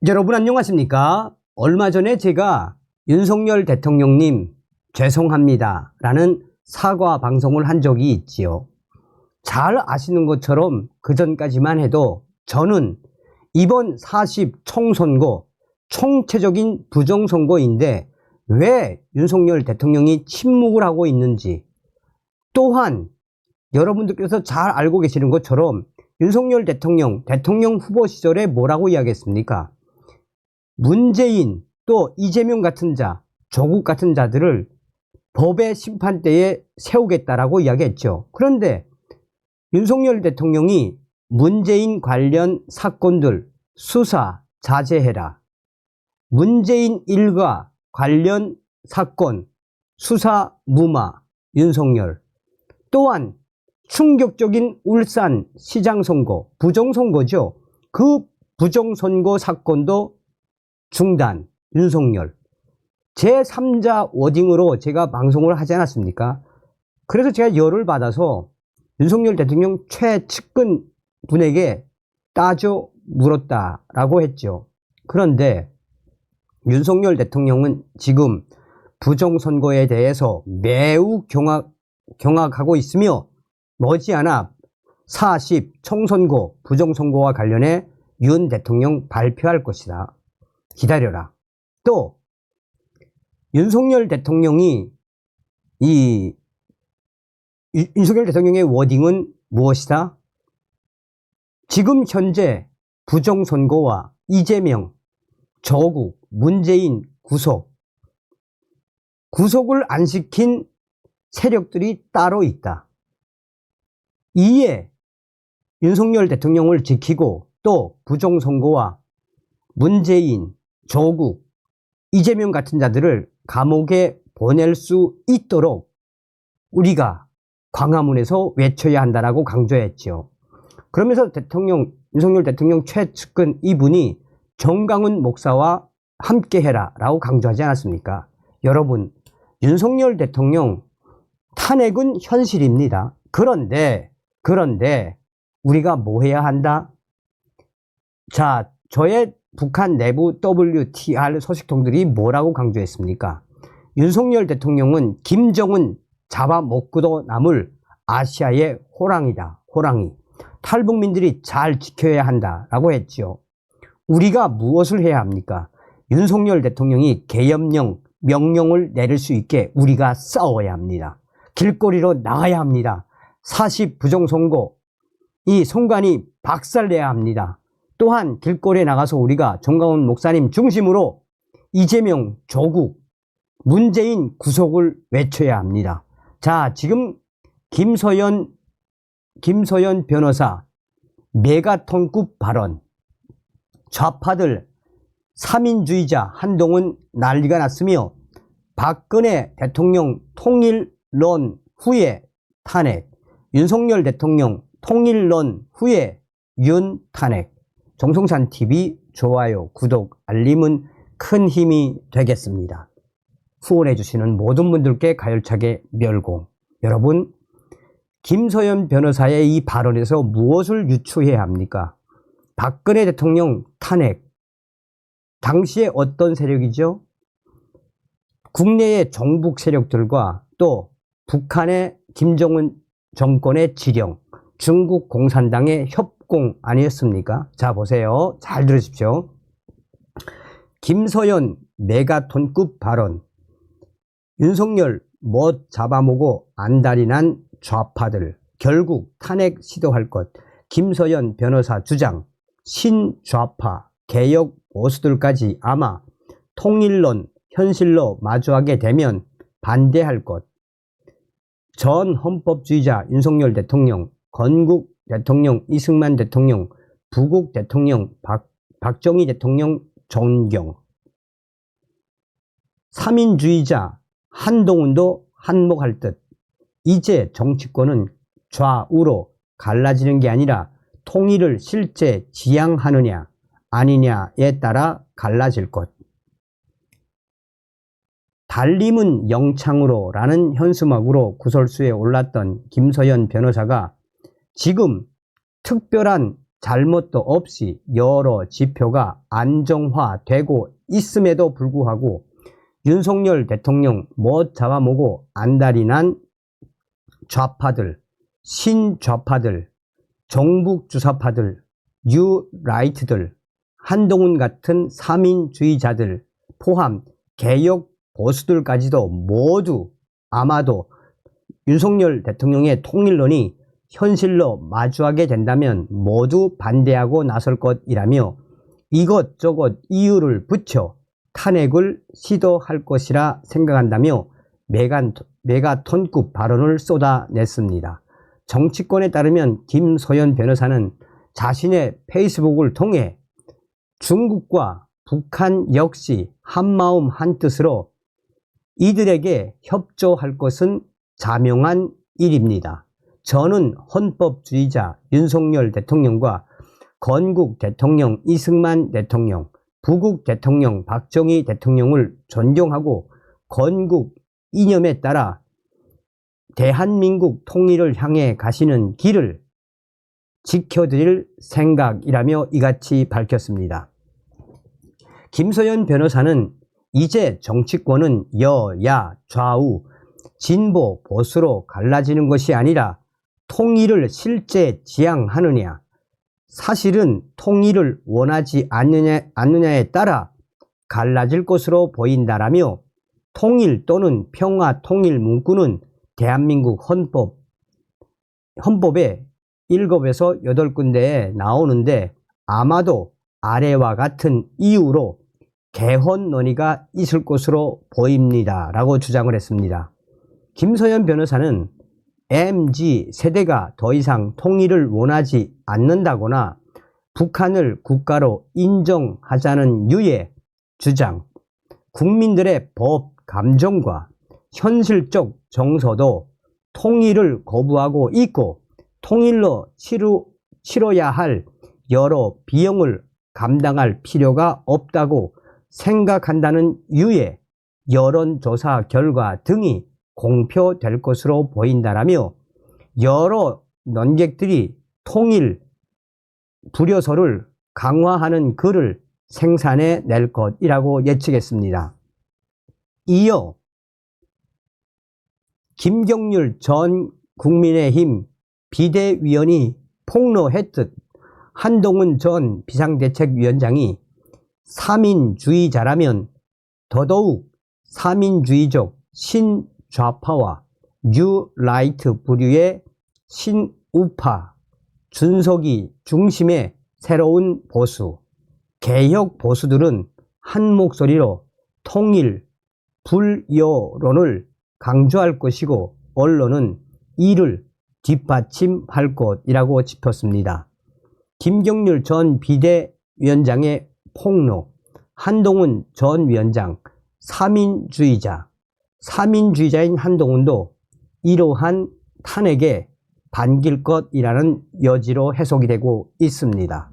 여러분 안녕하십니까? 얼마 전에 제가 윤석열 대통령님 죄송합니다 라는 사과 방송을 한 적이 있지요. 잘 아시는 것처럼 그전까지만 해도 저는 이번 40 총선거 총체적인 부정선거인데 왜 윤석열 대통령이 침묵을 하고 있는지, 또한 여러분들께서 잘 알고 계시는 것처럼 윤석열 대통령 후보 시절에 뭐라고 이야기했습니까? 문재인 또 이재명 같은 자, 조국 같은 자들을 법의 심판대에 세우겠다라고 이야기했죠. 그런데 윤석열 대통령이 문재인 관련 사건들 수사 자제해라, 문재인 일가 관련 사건 수사 무마 윤석열, 또한 충격적인 울산 시장 선거 부정선거죠. 그 부정선거 사건도 중단 윤석열, 제3자 워딩으로 제가 방송을 하지 않았습니까? 그래서 제가 열을 받아서 윤석열 대통령 최측근 분에게 따져 물었다라고 했죠. 그런데 윤석열 대통령은 지금 부정선거에 대해서 매우 경악하고 있으며 머지않아 40 총선거 부정선거와 관련해 윤 대통령 발표할 것이다. 기다려라. 또 윤석열 대통령이 윤석열 대통령의 워딩은 무엇이다? 지금 현재 부정선거와 이재명, 조국, 문재인 구속을 안 시킨 세력들이 따로 있다. 이에 윤석열 대통령을 지키고 또 부정선거와 문재인, 조국, 이재명 같은 자들을 감옥에 보낼 수 있도록 우리가 광화문에서 외쳐야 한다라고 강조했죠. 그러면서 윤석열 대통령 최측근 이분이 정강훈 목사와 함께해라 라고 강조하지 않았습니까? 여러분, 윤석열 대통령 탄핵은 현실입니다. 그런데 우리가 뭐 해야 한다? 자, 저의 북한 내부 WTR 소식통들이 뭐라고 강조했습니까? 윤석열 대통령은 김정은 잡아먹고도 남을 아시아의 호랑이다. 호랑이. 탈북민들이 잘 지켜야 한다라고 했죠. 우리가 무엇을 해야 합니까? 윤석열 대통령이 계엄령, 명령을 내릴 수 있게 우리가 싸워야 합니다. 길거리로 나가야 합니다. 40 부정선거, 이 선관위 박살내야 합니다. 또한 길거리에 나가서 우리가 정강훈 목사님 중심으로 이재명, 조국, 문재인 구속을 외쳐야 합니다. 자, 지금 김서연 변호사 메가톤급 발언, 좌파들 3인주의자 한동훈 난리가 났으며 박근혜 대통령 통일론 후에 탄핵, 윤석열 대통령 통일론 후에 윤 탄핵. 정성찬TV 좋아요, 구독, 알림은 큰 힘이 되겠습니다. 후원해 주시는 모든 분들께 가열차게 멸공. 여러분, 김서연 변호사의 이 발언에서 무엇을 유추해야 합니까? 박근혜 대통령 탄핵, 당시에 어떤 세력이죠? 국내의 정북 세력들과 또 북한의 김정은 정권의 지령, 중국 공산당의 협공 아니었습니까? 자, 보세요. 잘 들으십시오. 김서연 메가톤급 발언, 윤석열 못 잡아먹고 안달이 난 좌파들 결국 탄핵 시도할 것. 김서연 변호사 주장, 신좌파 개혁 보수들까지 아마 통일론 현실로 마주하게 되면 반대할 것. 전 헌법주의자 윤석열 대통령, 건국 대통령 이승만 대통령, 부국 대통령 박정희 대통령 존경. 3인주의자 한동훈도 한몫할 듯. 이제 정치권은 좌우로 갈라지는 게 아니라 통일을 실제 지향하느냐 아니냐에 따라 갈라질 것. 달림은 영창으로 라는 현수막으로 구설수에 올랐던 김서연 변호사가 지금 특별한 잘못도 없이 여러 지표가 안정화되고 있음에도 불구하고 윤석열 대통령 못 잡아먹고 안달이 난 좌파들, 신좌파들, 정북주사파들, 뉴라이트들, 한동훈 같은 사민주의자들 포함 개혁 보수들까지도 모두 아마도 윤석열 대통령의 통일론이 현실로 마주하게 된다면 모두 반대하고 나설 것이라며 이것저것 이유를 붙여 탄핵을 시도할 것이라 생각한다며 메가톤급 발언을 쏟아냈습니다. 정치권에 따르면 김소연 변호사는 자신의 페이스북을 통해 중국과 북한 역시 한마음 한뜻으로 이들에게 협조할 것은 자명한 일입니다. 저는 헌법주의자 윤석열 대통령과 건국 대통령 이승만 대통령, 부국 대통령 박정희 대통령을 존경하고 건국 이념에 따라 대한민국 통일을 향해 가시는 길을 지켜드릴 생각이라며 이같이 밝혔습니다. 김소연 변호사는 이제 정치권은 여야 좌우 진보 보수로 갈라지는 것이 아니라 통일을 실제 지향하느냐, 사실은 통일을 원하지 않느냐에 따라 갈라질 것으로 보인다라며 통일 또는 평화 통일 문구는 대한민국 헌법에 7에서 8군데에 나오는데 아마도 아래와 같은 이유로 개헌 논의가 있을 것으로 보입니다 라고 주장을 했습니다. 김소연 변호사는 MZ 세대가 더 이상 통일을 원하지 않는다거나 북한을 국가로 인정하자는 유의 주장, 국민들의 법 감정과 현실적 정서도 통일을 거부하고 있고 통일로 치러야 할 여러 비용을 감당할 필요가 없다고 생각한다는 유의 여론조사 결과 등이 공표될 것으로 보인다라며 여러 논객들이 통일 불효소를 강화하는 글을 생산해 낼 것이라고 예측했습니다. 이어 김경률 전 국민의힘 비대위원이 폭로했듯 한동훈 전 비상대책위원장이 사민주의자라면 더더욱 사민주의적 신좌파와 뉴라이트 부류의 신우파, 준석이 중심의 새로운 보수, 개혁 보수들은 한 목소리로 통일, 불효론을 강조할 것이고 언론은 이를 뒷받침할 것이라고 짚었습니다. 김경률 전 비대위원장의 폭로, 한동훈 전 위원장, 사민주의자인 한동훈도 이러한 탄핵에 반길 것이라는 여지로 해석이 되고 있습니다.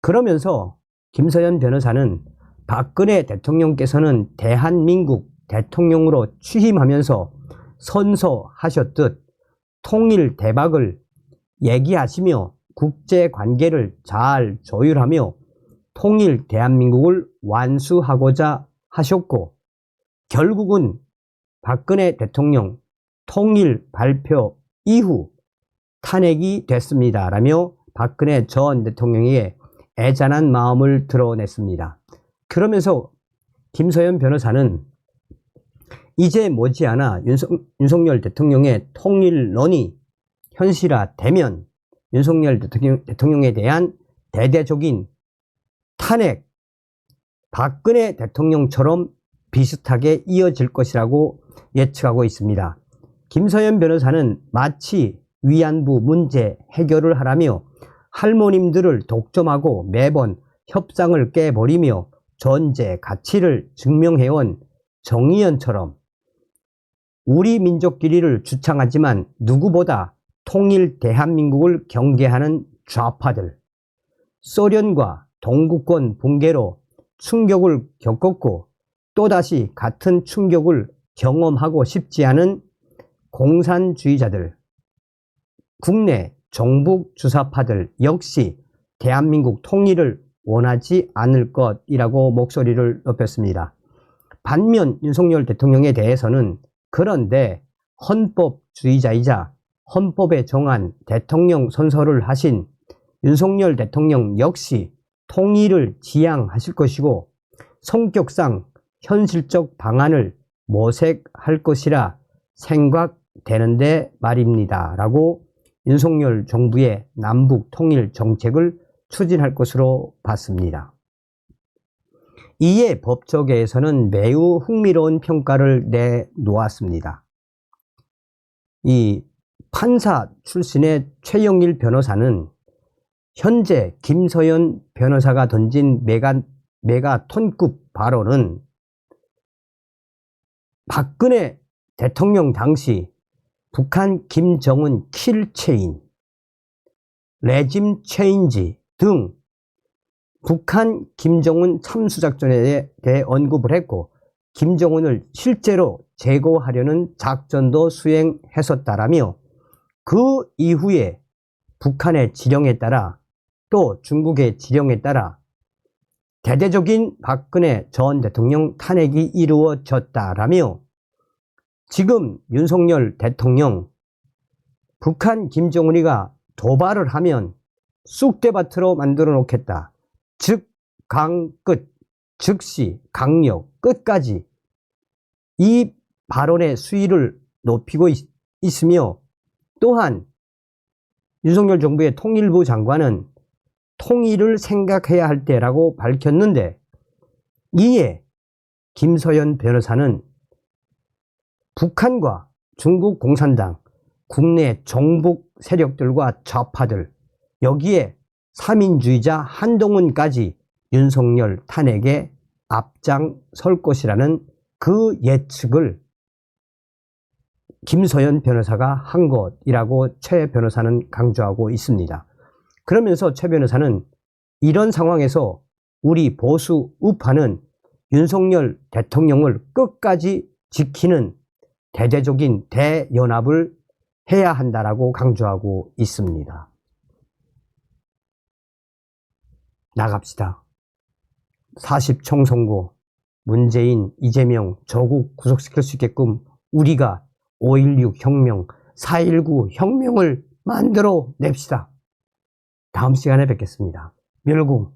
그러면서 김소연 변호사는 박근혜 대통령께서는 대한민국 대통령으로 취임하면서 선서하셨듯 통일 대박을 얘기하시며 국제관계를 잘 조율하며 통일 대한민국을 완수하고자 하셨고 결국은 박근혜 대통령 통일 발표 이후 탄핵이 됐습니다 라며 박근혜 전 대통령에게 애잔한 마음을 드러냈습니다. 그러면서 김소연 변호사는 이제 머지않아 윤석열 대통령의 통일론이 현실화되면 윤석열 대통령에 대한 대대적인 탄핵, 박근혜 대통령처럼 비슷하게 이어질 것이라고 예측하고 있습니다. 김소연 변호사는 마치 위안부 문제 해결을 하라며 할머님들을 독점하고 매번 협상을 깨버리며 존재 가치를 증명해온 정의연처럼 우리 민족끼리를 주창하지만 누구보다 통일 대한민국을 경계하는 좌파들, 소련과 동구권 붕괴로 충격을 겪었고 또다시 같은 충격을 경험하고 싶지 않은 공산주의자들, 국내 정북 주사파들 역시 대한민국 통일을 원하지 않을 것이라고 목소리를 높였습니다. 반면 윤석열 대통령에 대해서는 그런데 헌법주의자이자 헌법에 정한 대통령 선서를 하신 윤석열 대통령 역시 통일을 지향하실 것이고 성격상 현실적 방안을 모색할 것이라 생각되는데 말입니다. 라고 윤석열 정부의 남북 통일 정책을 추진할 것으로 봤습니다. 이에 법조계에서는 매우 흥미로운 평가를 내놓았습니다. 이 판사 출신의 최영일 변호사는 현재 김서연 변호사가 던진 메가톤급 발언은 박근혜 대통령 당시 북한 김정은 킬체인, 레짐 체인지 등 북한 김정은 참수작전에 대해 언급을 했고 김정은을 실제로 제거하려는 작전도 수행했었다라며 그 이후에 북한의 지령에 따라 또 중국의 지령에 따라 대대적인 박근혜 전 대통령 탄핵이 이루어졌다라며 지금 윤석열 대통령 북한 김정은이가 도발을 하면 쑥대밭으로 만들어 놓겠다. 즉 강끝, 즉시 강력 끝까지 이 발언의 수위를 높이고 있으며 또한 윤석열 정부의 통일부 장관은 통일을 생각해야 할 때라고 밝혔는데 이에 김서연 변호사는 북한과 중국 공산당, 국내 정북 세력들과 좌파들 여기에 삼인주의자 한동훈까지 윤석열 탄핵에 앞장설 것이라는 그 예측을 김서연 변호사가 한 것이라고 최 변호사는 강조하고 있습니다. 그러면서 최 변호사는 이런 상황에서 우리 보수 우파는 윤석열 대통령을 끝까지 지키는 대대적인 대연합을 해야 한다라고 강조하고 있습니다. 나갑시다. 40총선고 문재인, 이재명, 조국 구속시킬 수 있게끔 우리가 5.16 혁명, 4.19 혁명을 만들어 냅시다. 다음 시간에 뵙겠습니다. 멸궁